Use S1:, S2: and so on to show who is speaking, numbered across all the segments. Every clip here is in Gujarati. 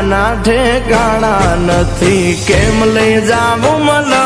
S1: ના ઠેકાણા નથી, કેમ લઈ જાવું મને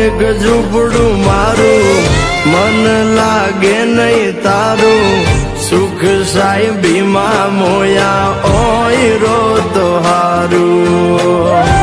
S1: એક ઝૂંપડું મારું, મન લાગે નહીં તારું, સુખ સાહેબીમાં મોયા ઓય રો તો હારું.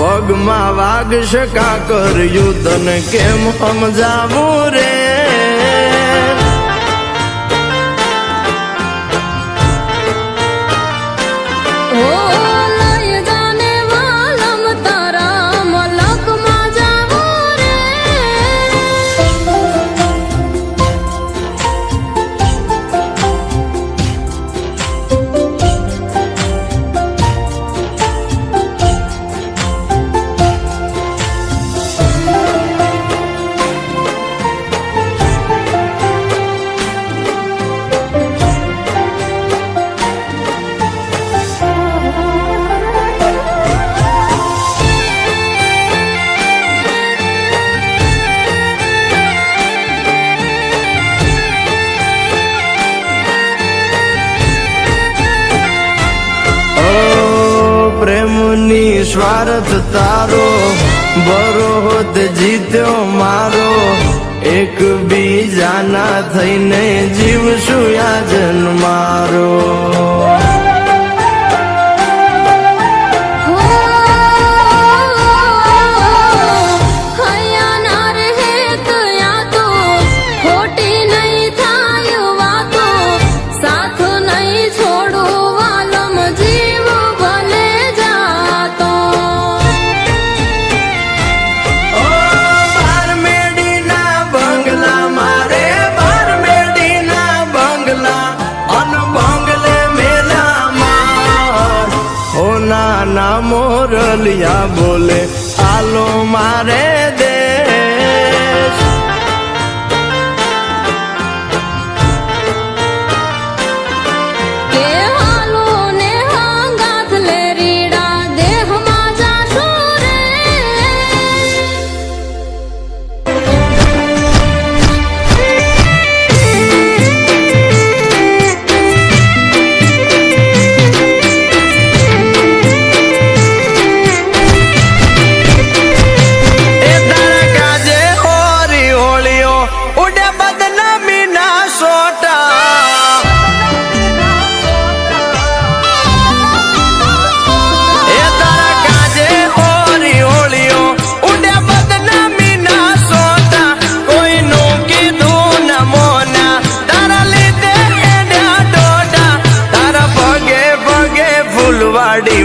S1: પગમાં વાગશ કાકર યુદ્ધને કેમ સમજાવું રે. પ્રેમની સ્વાર્થ તારો, બરોત જીત્યો મારો, એક બીજાના થઈને જીવશું યાજન મારો. નાના મોરલિયા બોલે આલો મારે દેશ.
S2: કે હાલો ને હાંગાથ લે રીડા દેહમાં જાશું રે.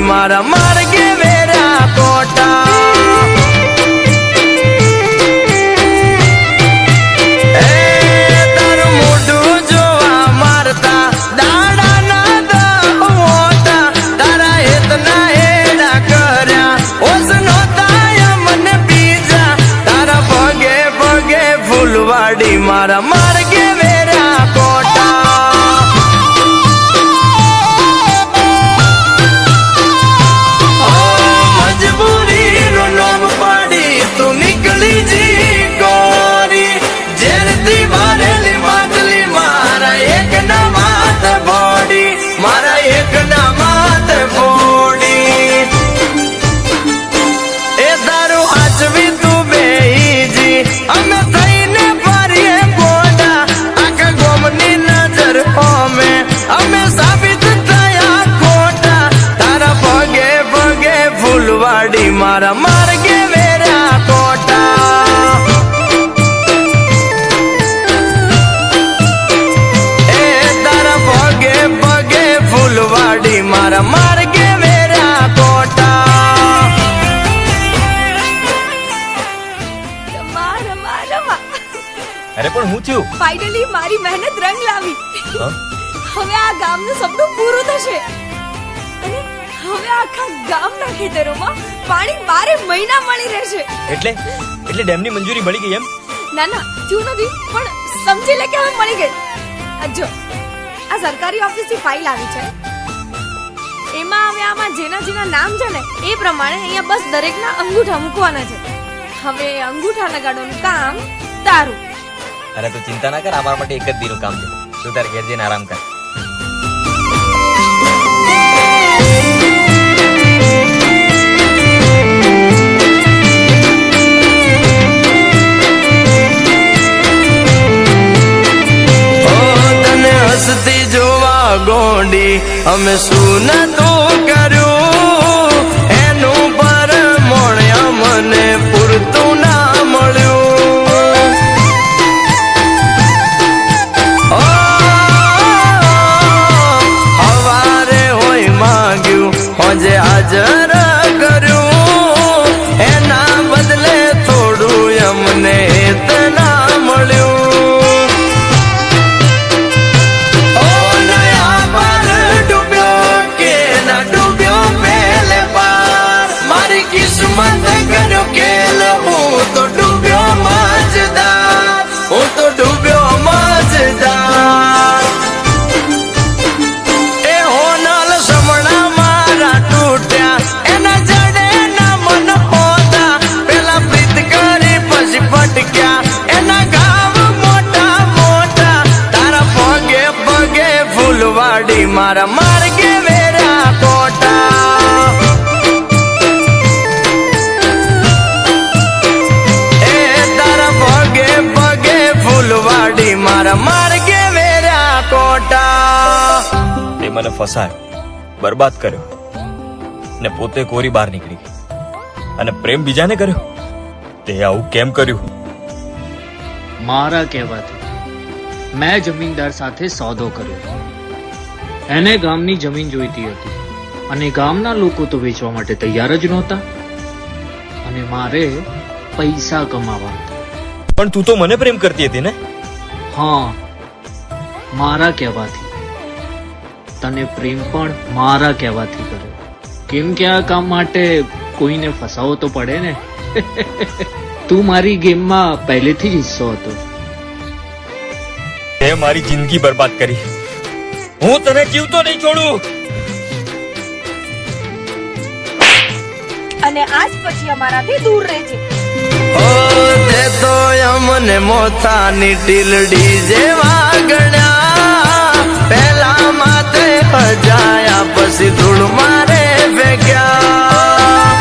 S1: મારા માર્ગે વેરા કોટા, તારું મોઢું જોવા મારતા દાડા ના દોતા, તારા હેતના હેડા કર્યા ઓસ નોતા મને બીજા, તારા પગે પગે ફૂલવાડી મારા માર્ગે વેરા કોટા. મજબૂરી ફૂલવાડી મારા માર્ગે વેર્યા કોટા એ તારા પગે પગે ફૂલવાડી મારા માર્ગે વેર્યા કોટા
S3: અરે પણ હું થયું
S4: ફાઇનલી મારી મહેનત રંગ લાવી
S3: હા?
S4: હવે આ ગામનું સપનું પૂરું થશે અને હવે આખા ગામના ખેતરોમાં પાણી 12 મહિના મળી રહેશે
S3: એટલે ડેમની મંજૂરી મળી ગઈ એમ
S4: ના ના થયું નથી પણ સમજી લે કે હવે મળી ગઈ આ જો આ સરકારી ઓફિસથી ફાઇલ આવી છે એમાં હવે આમાં જેના નામ છે ને એ પ્રમાણે અહીંયા બસ દરેકના અંગૂઠા મૂકવાના છે હવે અંગૂઠા લગાડવાનું કામ તારું
S3: અરે તું ચિંતા ના કર અમારા માટે એક જ દીનું કામ છે તું તારે ઘેર જઈને આરામ કર
S1: હસતી જોવા ગોંડી અમે શું નતું કર્યું એનું પર મોણ્યા મને પૂરતું ના મળ્યું ઓ, હવારે હોય માંગ્યું હોજે હાજર કર્યું એના બદલે થોડું અમને ના મળ્યું કિસ્મત કર્યો કેલ હું તો ડૂબ્યો મજદાર એ હોનલ સમણા મારા તૂટ્યા એના જડે ના મન હોતા પેલા પ્રીત કરી પછી ભટક્યા એના ગામ મોટા મોટા તારા પગે પગે ફૂલવાડી મારા માર્ગે વેર્યા કોટા ફૂલવાડી મારા માર્ગે વેર્યા કોટા
S3: તે મને ફસાયો બરબાદ કર્યો ને પોતે કોરી બહાર નીકળી ગઈ અને પ્રેમ બીજાને કર્યો તે આવું કેમ કર્યું
S5: મારા કહેવાથી મેં જમીનદાર સાથે સોદો કર્યો એને ગામની જમીન જોઈતી હતી અને ગામના લોકો તો વેચવા માટે તૈયાર જ નહોતા અને મારે પૈસા કમાવા હતા
S3: પણ તું તો મને પ્રેમ કરતી હતી ને
S5: હા મારા કહેવાથી તને પ્રેમ પણ મારા કહેવાથી કર્યો કેમ કે આ કામ માટે કોઈને ફસાવો તો પડે ને તું મારી ગેમમાં પહેલેથી જ હિસ્સો હતો
S3: તે મારી જિંદગી બરબાદ કરી હું તને જીવતો નહીં છોડું
S4: અને આજ પછી અમારાથી દૂર રહેજે
S1: ઓ તે તો અમને મોથાની ટીલડી જેવા ગણ્યા પેલા માથે હજાયા પછી ધૂળ મારે ભેગ્યા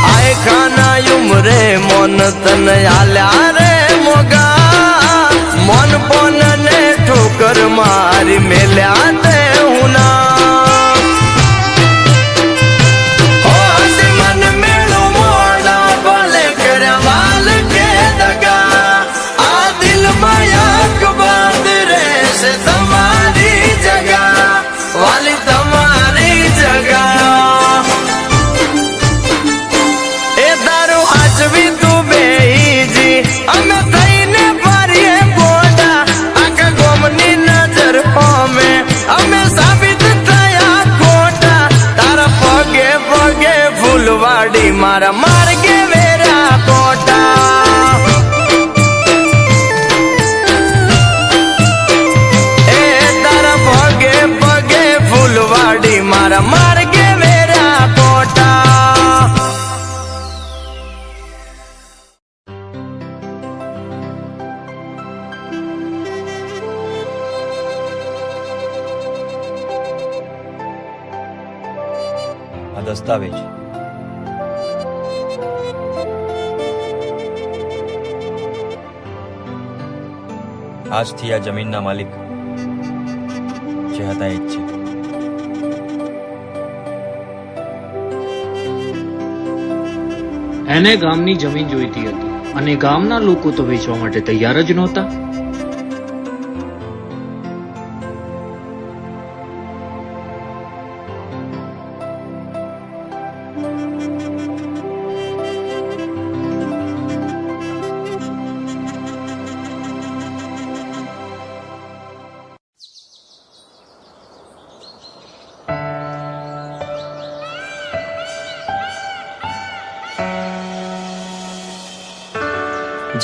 S1: આય ખાના ઉમરે મોન તને આલ્યા રે મોગા મોન પોન ને ઠોકર મારી મેલ્યા તે હુના ફૂલવાડી મારા માર્ગે વેર્યા કોટા એ તારા પગે પગે ફૂલવાડી મારા માર્ગે વેર્યા કોટા
S3: આ દસ્તાવેજ આજથી આ જમીનના માલિક જે હતા એ જ છે.
S5: એને ગામની જમીન જોઈતી હતી અને ગામના લોકો તો વેચવા માટે તૈયાર જ નહોતા.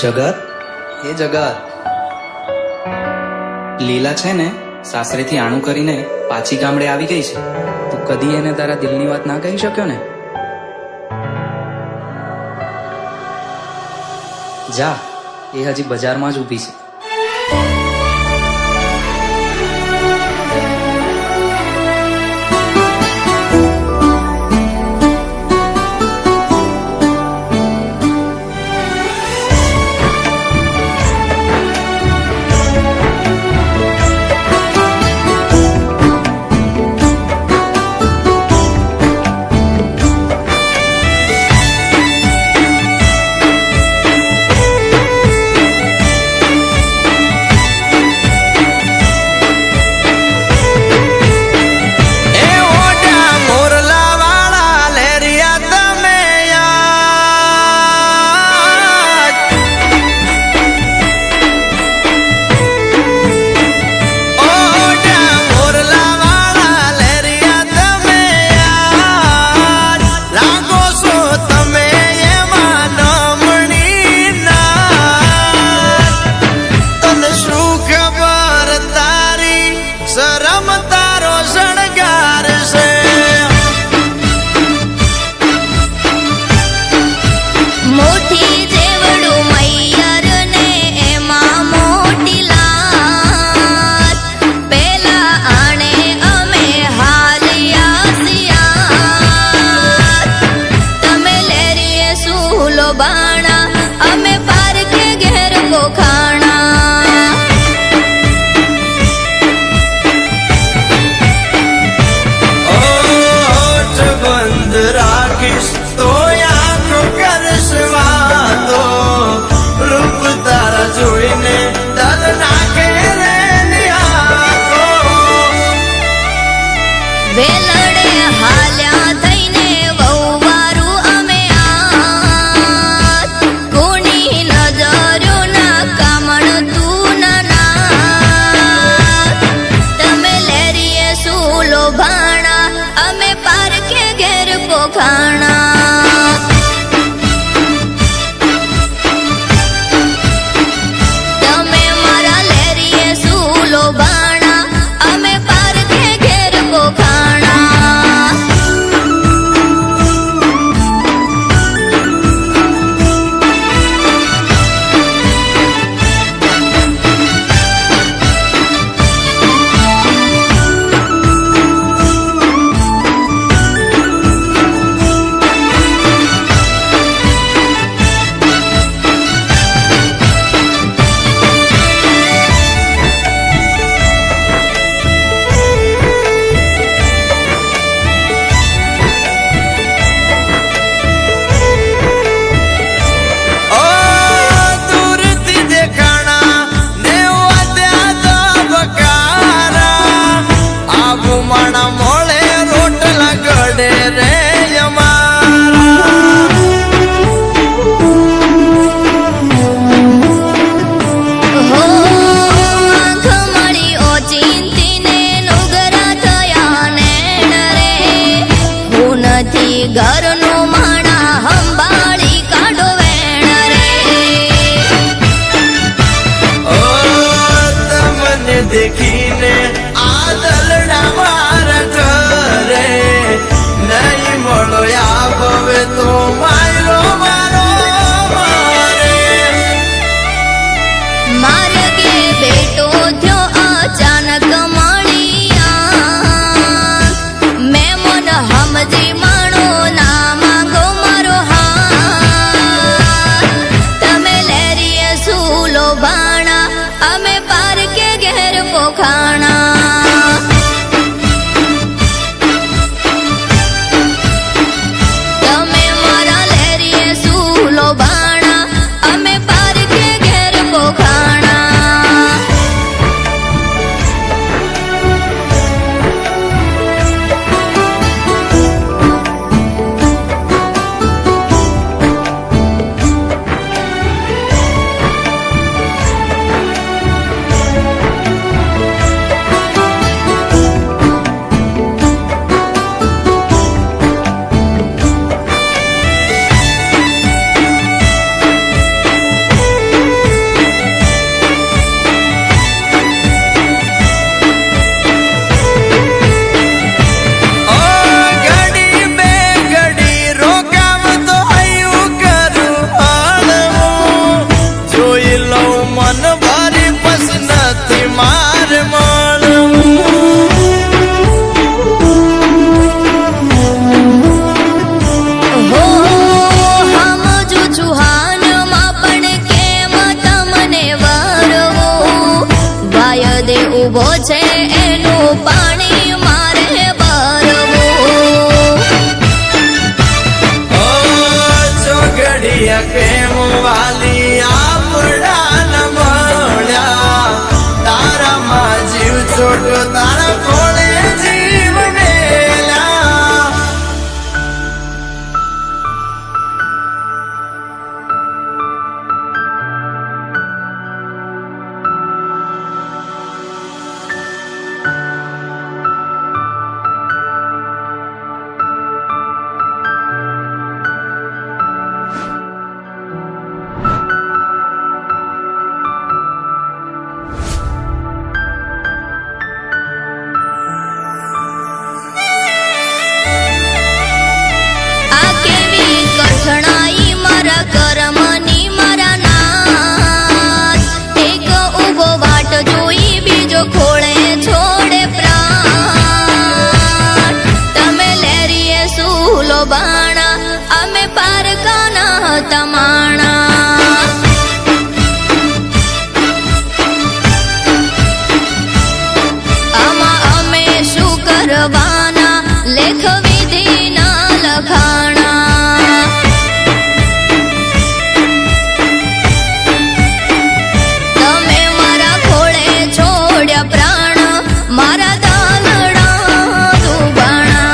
S6: જગત, એ જગત, લીલા છે ને સાસરેથી આણું કરીને પાછી ગામડે આવી ગઈ છે. તું કદી એને તારા દિલની વાત ના કહી શક્યો ને? જા, એ હજી બજારમાં જ ઊભી છે.
S1: દેખીને આ દલડા મારા
S2: પાણી મારે ભરવું
S1: ઓ ચોગડિયા કેમ વાલી આપડા ન મળ્યા તારામાં જીવ છોટો તારા કોળે જીવ મેલ્યા
S2: આ કેવી કઠણાઈ મારા કર્મની મારા નાથ એક ઊભો વાટ જોઈ બીજો ખોળે છોડે પ્રાણ તમે લેરીએ સૂલો બાણા અમે પારકાના તમાણા આમાં અમે શું કરવાના લેખ વિધિના લખાણા તમે મારા ખોળે છોડ્યા પ્રાણ મારા દાલડા દુબાણા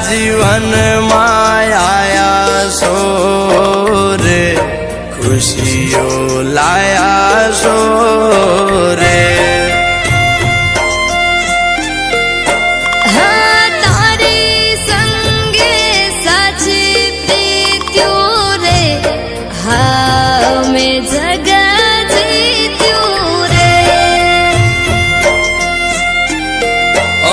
S1: જીવનમાં આયા છો રે, ખુશીઓ લાયા છો રે.
S2: હા તારી સંગે સાચી પ્રીત્યું રે, હા મેં જગ જીત્યું રે.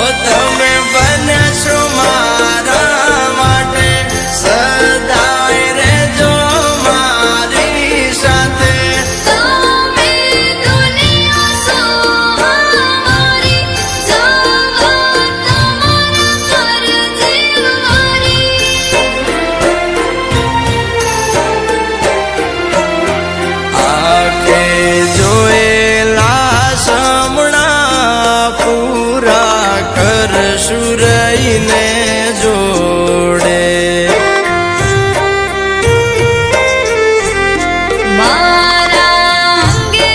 S1: ઓ તમે બનશો મારા માટે, સદાય રહેજો મારી સાથે.
S2: તમે દુનિયા છો અમારી, જગત તમારા કરજે
S1: આંખે જોયેલા સમણા પૂરા કરશું રહીને જોડે.
S2: મારા અંગે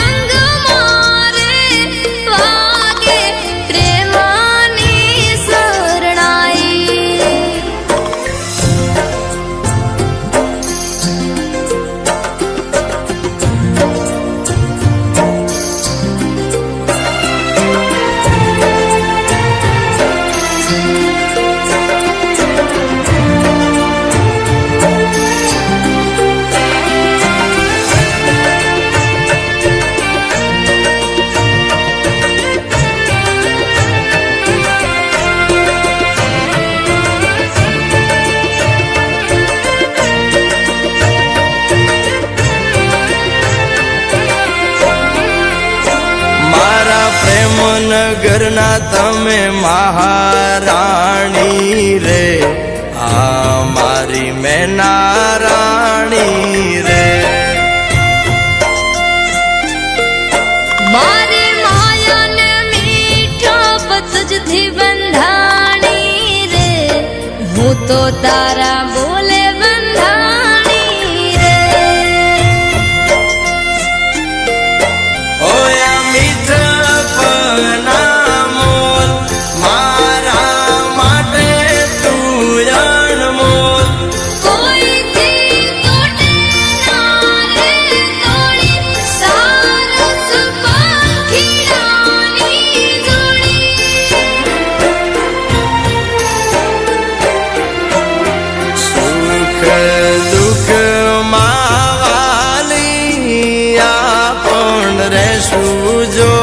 S2: અંગ મારે વાગે પ્રેમની શરણાઈ.
S1: મારા પ્રેમ નગરના તમે મહારાણી રે, આ મારી મેના રાણી રે.
S2: મારે માયાને મીઠા પતજથી બંધાણી રે, હું તો તારા બોલે બંધાણી રે.
S1: ઓયા મીઠપના મોલ મારા માટે તું અણમોલ.
S2: કોઈથી તૂટે ના રે તોડી, સારસ પંખીડાની જોડી.
S1: સુખ દુઃખ માં વાલી આપણ રહેશું જો